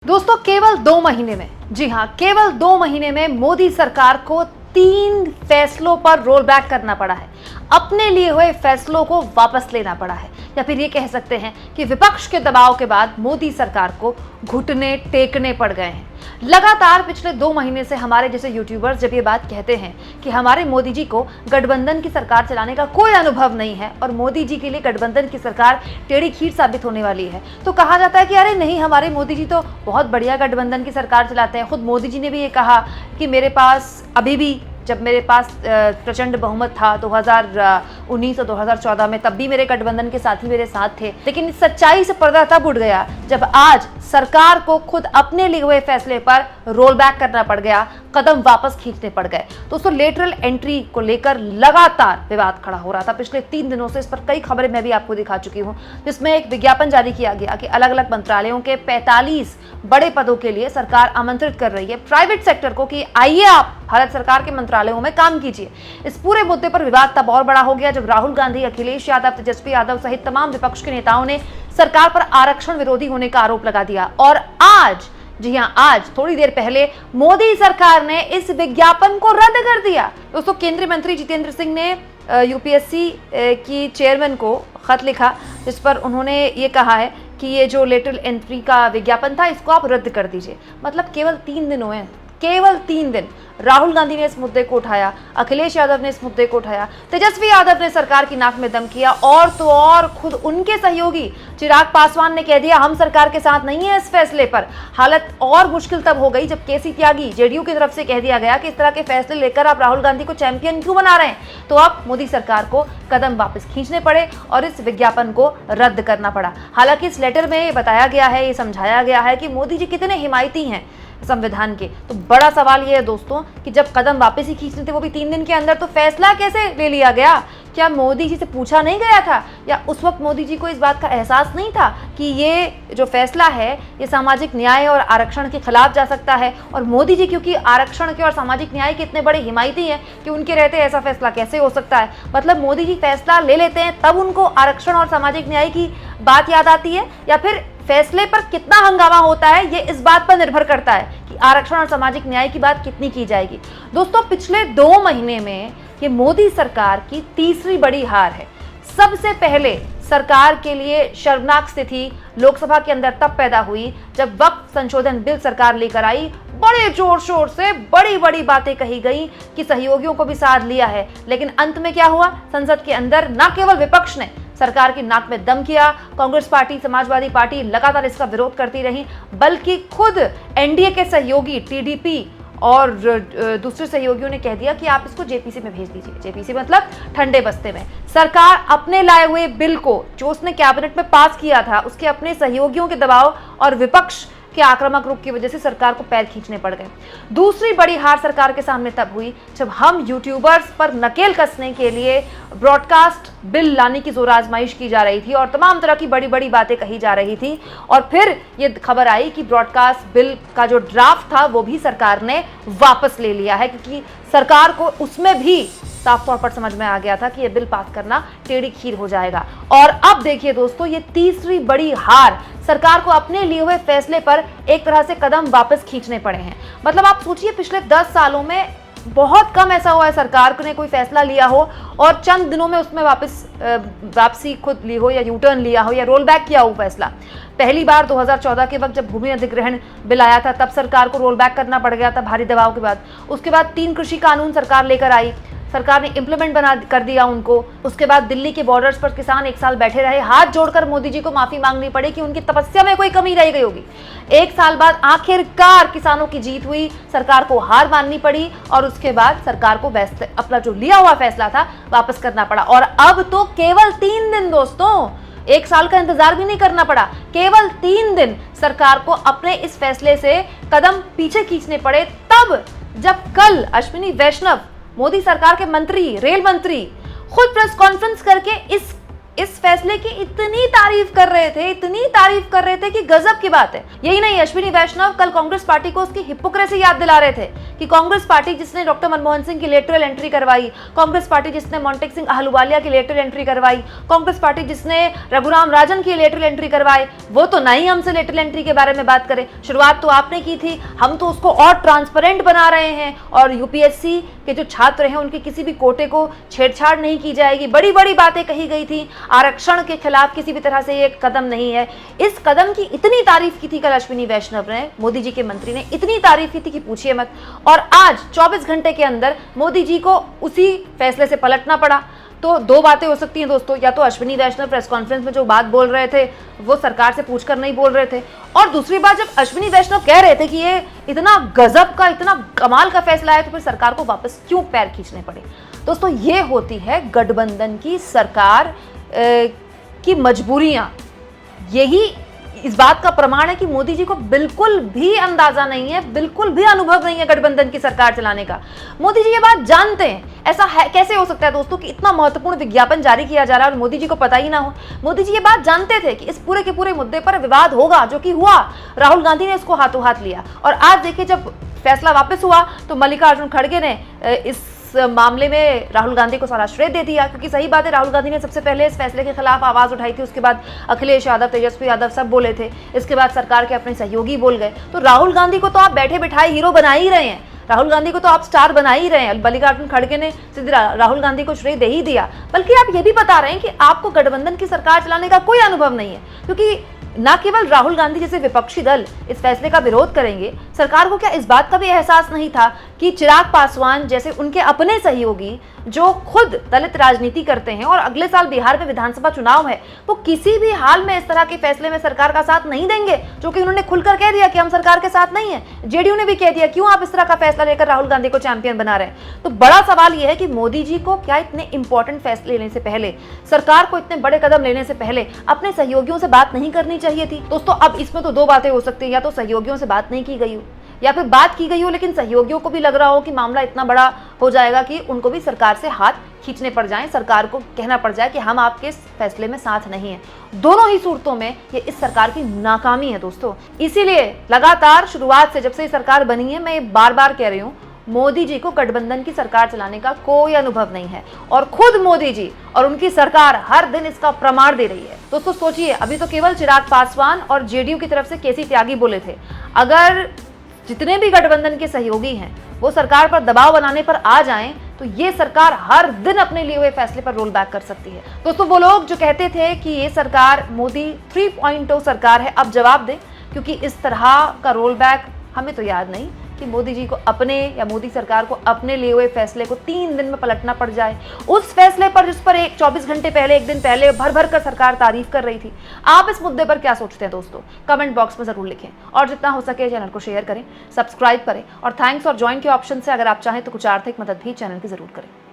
दोस्तों केवल 2 महीने में, जी हाँ, केवल 2 महीने में मोदी सरकार को 3 फैसलों पर रोल बैक करना पड़ा है। अपने लिए हुए फैसलों को वापस लेना पड़ा है, या फिर ये कह सकते हैं कि विपक्ष के दबाव के बाद मोदी सरकार को घुटने टेकने पड़ गए हैं। लगातार पिछले 2 महीने से हमारे जैसे यूट्यूबर्स जब ये बात कहते हैं कि हमारे मोदी जी को गठबंधन की सरकार चलाने का कोई अनुभव नहीं है और मोदी जी के लिए गठबंधन की सरकार टेढ़ी खीर साबित होने वाली है, तो कहा जाता है कि अरे नहीं, हमारे मोदी जी तो बहुत बढ़िया गठबंधन की सरकार चलाते हैं। खुद मोदी जी ने भी ये कहा कि मेरे पास अभी भी, जब मेरे पास प्रचंड बहुमत था 2019 और 2014 में, तब भी मेरे गठबंधन के साथी मेरे साथ थे। लेकिन इस सच्चाई से पर्दा तब उठ गया जब आज सरकार को खुद अपने लिए हुए फैसले पर रोल बैक करना पड़ गया, कदम वापस खींचने पड़ गए। दोस्तों लेटरल एंट्री को लेकर लगातार विवाद खड़ा हो रहा था पिछले 3 दिनों से। इस पर कई खबरें मैं भी आपको दिखा चुकी हूं, जिसमें एक विज्ञापन जारी किया गया कि अलग अलग मंत्रालयों के 45 बड़े पदों के लिए सरकार आमंत्रित कर रही है प्राइवेट सेक्टर को कि आइए आप भारत सरकार के मंत्रालयों में काम कीजिए। इस पूरे मुद्दे पर विवाद तब और बड़ा हो गया जब राहुल गांधी, अखिलेश यादव, तेजस्वी यादव सहित तमाम विपक्ष के नेताओं ने सरकार पर आरक्षण विरोधी होने का आरोप लगा दिया। और आज, जी हां, आज थोड़ी देर पहले मोदी सरकार ने इस विज्ञापन को रद्द कर दिया। दोस्तों केंद्रीय मंत्री जितेंद्र सिंह ने यूपीएससी की चेयरमैन को खत लिखा, जिस पर उन्होंने ये कहा है कि ये जो लेटरल एंट्री का विज्ञापन था इसको आप रद्द कर दीजिए। मतलब केवल 3 दिन हुए, केवल 3 दिन। राहुल गांधी ने इस मुद्दे को उठाया, अखिलेश यादव ने इस मुद्दे को उठाया, तेजस्वी यादव ने सरकार की नाक में दम किया, और तो और खुद उनके सहयोगी चिराग पासवान ने कह दिया हम सरकार के साथ नहीं है इस फैसले पर। हालत और मुश्किल तब हो गई जब केसी त्यागी, जेडीयू की तरफ से कह दिया गया कि इस तरह के फैसले लेकर आप राहुल गांधी को चैंपियन क्यों बना रहे हैं। तो अब मोदी सरकार को कदम वापस खींचने पड़े और इस विज्ञापन को रद्द करना पड़ा। हालांकि इस लेटर में ये बताया गया है, ये समझाया गया है कि मोदी जी कितने हिमायती हैं संविधान के। तो बड़ा सवाल ये है दोस्तों कि जब कदम वापस ही खींचने थे वो भी 3 दिन के अंदर, तो फैसला कैसे ले लिया गया? क्या मोदी जी से पूछा नहीं गया था, या उस वक्त मोदी जी को इस बात का एहसास नहीं था कि ये जो फैसला है ये सामाजिक न्याय और आरक्षण के खिलाफ जा सकता है? और मोदी जी क्योंकि आरक्षण के और सामाजिक न्याय के इतने बड़े हिमायती हैं कि उनके रहते ऐसा फैसला कैसे हो सकता है? मतलब मोदी जी फैसला ले लेते हैं तब उनको आरक्षण और सामाजिक न्याय की बात याद आती है, या फिर फैसले पर कितना हंगामा होता है ये इस बात पर निर्भर करता है कि आरक्षण और सामाजिक न्याय की बात कितनी की जाएगी। दोस्तों पिछले 2 महीने में ये मोदी सरकार की तीसरी बड़ी हार है। सबसे पहले सरकार के लिए शर्मनाक स्थिति लोकसभा के अंदर तब पैदा हुई जब वक्फ संशोधन बिल सरकार लेकर आई। बड़े जोर शोर से बड़ी बड़ी बातें कही गई कि सहयोगियों को भी साथ लिया है, लेकिन अंत में क्या हुआ? संसद के अंदर न केवल विपक्ष ने सरकार की नाक में दम किया, कांग्रेस पार्टी, समाजवादी पार्टी लगातार इसका विरोध करती रही, बल्कि खुद एनडीए के सहयोगी टीडीपी और दूसरे सहयोगियों ने कह दिया कि आप इसको जेपीसी में भेज दीजिए। जेपीसी मतलब ठंडे बस्ते में। सरकार अपने लाए हुए बिल को जो उसने कैबिनेट में पास किया था, उसके अपने सहयोगियों के दबाव और विपक्ष के आक्रामक रुख की वजह से सरकार को पैर खींचने पड़ गए। दूसरी बड़ी हार सरकार के सामने तब हुई जब हम यूट्यूबर्स पर नकेल कसने के लिए ब्रॉडकास्ट बिल लाने की जोर आजमाइश की जा रही थी और तमाम तरह की बड़ी बड़ी बातें कही जा रही थी। और फिर ये खबर आई कि ब्रॉडकास्ट बिल का जो ड्राफ्ट था वो भी सरकार ने वापस ले लिया है, क्योंकि सरकार को उसमें भी साफ तौर पर समझ में आ गया था कि ये बिल पास करना टेढ़ी खीर हो जाएगा। और अब देखिए दोस्तों, ये तीसरी बड़ी हार, सरकार को अपने लिए हुए फैसले पर एक तरह से कदम वापस खींचने पड़े हैं। मतलब आप सोचिए, पिछले 10 सालों में बहुत कम ऐसा हुआ है सरकार ने कोई फैसला लिया हो और चंद दिनों में उसमें वापसी खुद ली हो, या यू टर्न लिया हो, या रोल बैक किया हो फैसला। पहली बार 2014 के वक्त जब भूमि अधिग्रहण बिल आया था, तब सरकार को रोल बैक करना पड़ गया था भारी दबाव के बाद। उसके बाद 3 कृषि कानून सरकार लेकर आई, सरकार ने इम्प्लीमेंट कर दिया उनको। उसके बाद दिल्ली के बॉर्डर्स पर किसान 1 साल बैठे रहे, हाथ जोड़कर मोदी जी को माफी मांगनी पड़ी कि उनकी तपस्या में कोई कमी रह गई होगी। 1 साल बाद आखिरकार किसानों की जीत हुई, सरकार को हार माननी पड़ी और उसके बाद सरकार को अपना जो लिया हुआ फैसला था वापस करना पड़ा। और अब तो केवल 3 दिन दोस्तों, 1 साल का इंतजार भी नहीं करना पड़ा, केवल 3 दिन सरकार को अपने इस फैसले से कदम पीछे खींचने पड़े, तब जब कल अश्विनी वैष्णव, मोदी सरकार के मंत्री, रेल मंत्री, खुद प्रेस कॉन्फ्रेंस करके इस फैसले की इतनी तारीफ कर रहे थे कि गजब की बात है। यही नहीं, अश्विनी वैष्णव कल कांग्रेस पार्टी को उसकी हिपोक्रेसी याद दिला रहे थे कि कांग्रेस पार्टी जिसने डॉक्टर मनमोहन सिंह की लेटरल एंट्री करवाई, कांग्रेस पार्टी जिसने मोंटेक सिंह अहलूवालिया की लेटरल एंट्री करवाई, कांग्रेस पार्टी जिसने रघुराम राजन की लेटरल एंट्री करवाई, वो तो नहीं हमसे लेटरल एंट्री के बारे में बात करें। शुरुआत तो आपने की थी, हम तो उसको और ट्रांसपेरेंट बना रहे हैं और यूपीएससी के जो छात्र हैं उनके किसी भी कोटे को छेड़छाड़ नहीं की जाएगी। बड़ी बड़ी बातें कही गई थी, आरक्षण के खिलाफ किसी भी तरह से ये कदम नहीं है। इस कदम की इतनी तारीफ की थी कल अश्विनी वैष्णव ने, मोदी जी के मंत्री ने इतनी तारीफ की थी कि पूछिए मत। और आज 24 घंटे के अंदर मोदी जी को उसी फैसले से पलटना पड़ा। तो दो बातें हो सकती हैं दोस्तों, या तो अश्विनी वैष्णव प्रेस कॉन्फ्रेंस में जो बात बोल रहे थे वो सरकार से पूछकर नहीं बोल रहे थे, और दूसरी बात जब अश्विनी वैष्णव कह रहे थे कि ये इतना गजब का, इतना कमाल का फैसला है, तो फिर सरकार को वापस क्यों पैर खींचने पड़े। दोस्तों ये होती है गठबंधन की सरकार की मजबूरियां। यही इस बात का प्रमाण है कि मोदी जी को बिल्कुल भी अंदाजा नहीं है, बिल्कुल भी अनुभव नहीं है गठबंधन की सरकार चलाने का। मोदी जी ये बात जानते हैं। ऐसा है, कैसे हो सकता है दोस्तों कि इतना महत्वपूर्ण विज्ञापन जारी किया जा रहा है और मोदी जी को पता ही ना हो। मोदी जी ये बात जानते थे कि इस पूरे के पूरे मुद्दे पर विवाद होगा, जो कि हुआ। राहुल गांधी ने इसको हाथों हाथ लिया और आज देखिए जब फैसला वापस हुआ तो मल्लिकार्जुन खड़गे ने इस मामले में राहुल गांधी को सारा श्रेय दे दिया, क्योंकि सही बात है राहुल गांधी ने सबसे पहले इस फैसले के खिलाफ आवाज उठाई थी। उसके बाद अखिलेश यादव, तेजस्वी यादव सब बोले थे। इसके बाद सरकार के अपने सहयोगी बोल गए। तो राहुल गांधी को तो आप बैठे बिठाए हीरो बना ही रहे हैं, राहुल गांधी को तो आप स्टार बना ही रहे हैं। मल्लिकार्जुन खड़गे ने सीधे राहुल गांधी को श्रेय दे ही दिया, बल्कि आप ये भी बता रहे हैं कि आपको गठबंधन की सरकार चलाने का कोई अनुभव नहीं है। क्योंकि न केवल राहुल गांधी जैसे विपक्षी दल इस फैसले का विरोध करेंगे, सरकार को क्या इस बात का भी एहसास नहीं था कि चिराग पासवान जैसे उनके अपने सहयोगी जो खुद दलित राजनीति करते हैं और अगले साल बिहार में विधानसभा चुनाव है, वो किसी भी हाल में इस तरह के फैसले में सरकार का साथ नहीं देंगे, जो कि उन्होंने खुलकर कह दिया कि हम सरकार के साथ नहीं है। जेडीयू ने भी कह दिया क्यों आप इस तरह का फैसला लेकर राहुल गांधी को चैंपियन बना रहे हैं। तो बड़ा सवाल यह है कि मोदी जी को क्या इतने इंपॉर्टेंट फैसले लेने से पहले, सरकार को इतने बड़े कदम लेने से पहले अपने सहयोगियों से बात नहीं करनी चाहिए थी। दोस्तों अब इसमें तो दो बातें हो सकती है, या तो सहयोगियों से बात नहीं की गई हो, या फिर बात की गई हो लेकिन सहयोगियों को भी लग रहा हो कि मामला इतना बड़ा हो जाएगा कि उनको भी सरकार से हाथ खींचने पड़ जाएं, सरकार को कहना पड़ जाए कि हम आपके इस फैसले में साथ नहीं हैं। दोनों ही सूरतों में ये इस सरकार की नाकामी है दोस्तों। इसीलिए लगातार शुरुआत से, जब से ये सरकार बनी है, मैं बार बार कह रही हूँ, मोदी जी को गठबंधन की सरकार चलाने का कोई अनुभव नहीं है और खुद मोदी जी और उनकी सरकार हर दिन इसका प्रमाण दे रही है। दोस्तों सोचिए, अभी तो केवल चिराग पासवान और जेडीयू की तरफ से केसी त्यागी बोले थे। अगर जितने भी गठबंधन के सहयोगी हैं वो सरकार पर दबाव बनाने पर आ जाएं तो ये सरकार हर दिन अपने लिए हुए फैसले पर रोल बैक कर सकती है। दोस्तों वो लोग जो कहते थे कि ये सरकार मोदी 3.0 सरकार है, अब जवाब दें, क्योंकि इस तरह का रोल बैक हमें तो याद नहीं कि मोदी जी को अपने या मोदी सरकार को अपने लिए हुए फैसले को 3 दिन में पलटना पड़ जाए। उस फैसले पर जिस पर 24 घंटे पहले, एक दिन पहले भर भर कर सरकार तारीफ कर रही थी। आप इस मुद्दे पर क्या सोचते हैं दोस्तों? कमेंट बॉक्स में जरूर लिखें और जितना हो सके चैनल को शेयर करें, सब्सक्राइब करें और थैंक्स और ज्वाइन के ऑप्शन से अगर आप चाहें तो कुछ आर्थिक मदद भी चैनल की जरूर करें।